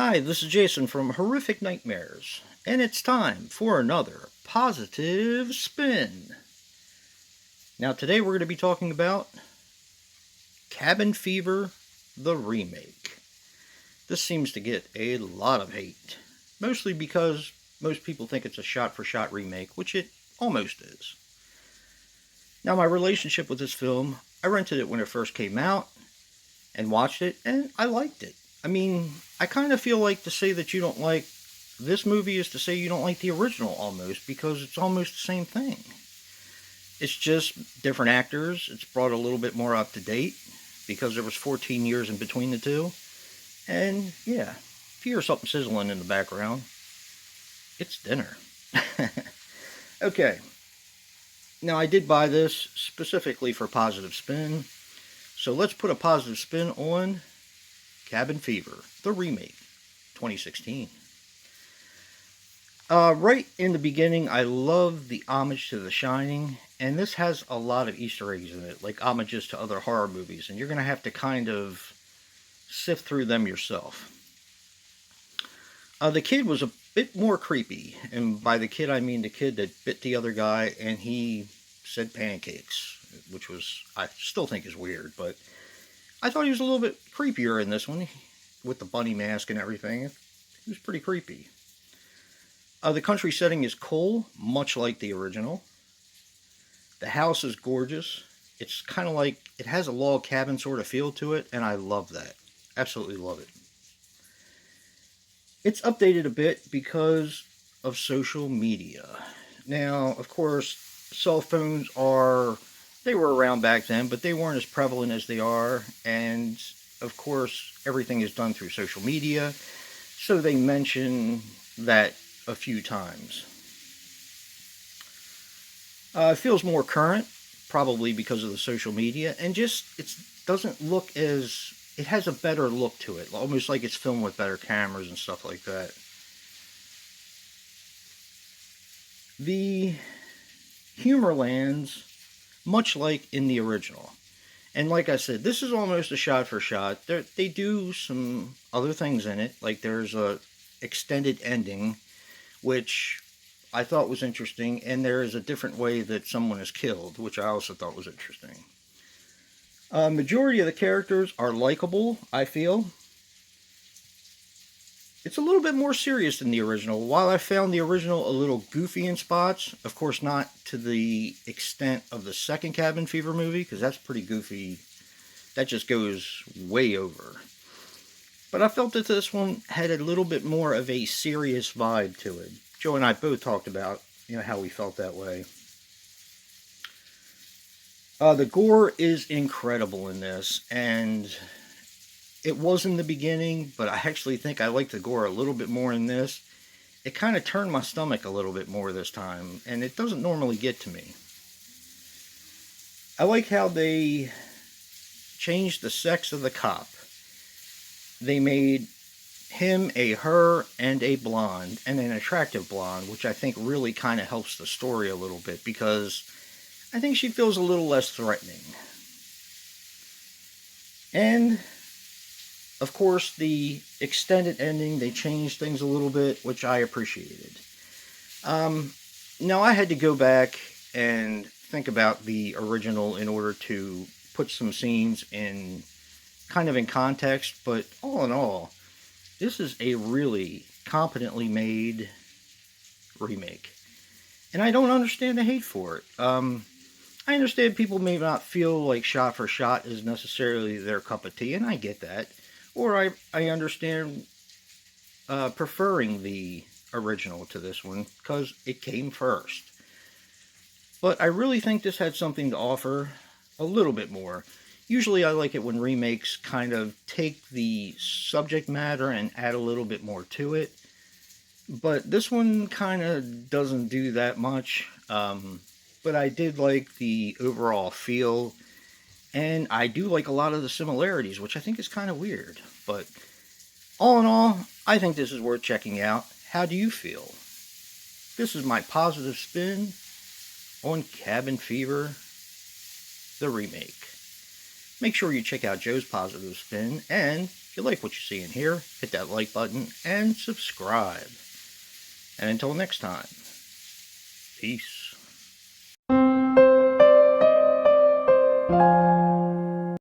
Hi, this is Jason from Horrific Nightmares, and it's time for another positive spin. Now, today we're going to be talking about Cabin Fever, the remake. This seems to get a lot of hate, mostly because most people think it's a shot for shot remake, which it almost is. Now, my relationship with this film, I rented it when it first came out and watched it, and I liked it. I mean, I kind of feel like to say that you don't like this movie is to say you don't like the original almost, because it's almost the same thing. It's just different actors. It's brought a little bit more up to date because there was 14 years in between the two. And yeah, if you hear something sizzling in the background, it's dinner. Okay, now I did buy this specifically for positive spin. So let's put a positive spin on Cabin Fever, the remake, 2016. Right in the beginning, I love the homage to The Shining, and this has a lot of Easter eggs in it, like homages to other horror movies, and you're going to have to kind of sift through them yourself. The kid was a bit more creepy, and by the kid I mean the kid that bit the other guy, and he said pancakes, which was, I still think is weird, but I thought he was a little bit creepier in this one, with the bunny mask and everything. He was pretty creepy. The country setting is cool, much like the original. The house is gorgeous. It's kind of like, it has a log cabin sort of feel to it, and I love that. Absolutely love it. It's updated a bit because of social media. Now, of course, cell phones they were around back then, but they weren't as prevalent as they are, and of course, everything is done through social media, so they mention that a few times. It feels more current, probably because of the social media, and just it doesn't look as, it has a better look to it, almost like it's filmed with better cameras and stuff like that. The humor lands much like in the original. And like I said, this is almost a shot for shot. They do some other things in it, like there's a extended ending, which I thought was interesting, and there is a different way that someone is killed, which I also thought was interesting. Majority of the characters are likable, I feel. It's a little bit more serious than the original. While I found the original a little goofy in spots, of course not to the extent of the second Cabin Fever movie, because that's pretty goofy. That just goes way over. But I felt that this one had a little bit more of a serious vibe to it. Joe and I both talked about, how we felt that way. The gore is incredible in this, and it was in the beginning, but I actually think I like the gore a little bit more in this. It kind of turned my stomach a little bit more this time, and it doesn't normally get to me. I like how they changed the sex of the cop. They made him a her and a blonde, and an attractive blonde, which I think really kind of helps the story a little bit, because I think she feels a little less threatening. And of course, the extended ending, they changed things a little bit, which I appreciated. Now, I had to go back and think about the original in order to put some scenes in kind of in context, but all in all, this is a really competently made remake. And I don't understand the hate for it. I understand people may not feel like shot for shot is necessarily their cup of tea, and I get that. Or I understand preferring the original to this one because it came first. But I really think this had something to offer a little bit more. Usually I like it when remakes kind of take the subject matter and add a little bit more to it. But this one kind of doesn't do that much. But I did like the overall feel. And I do like a lot of the similarities, which I think is kind of weird. But all in all, I think this is worth checking out. How do you feel? This is my positive spin on Cabin Fever, the remake. Make sure you check out Joe's Positive Spin, and if you like what you see in here, hit that like button and subscribe. And until next time, peace.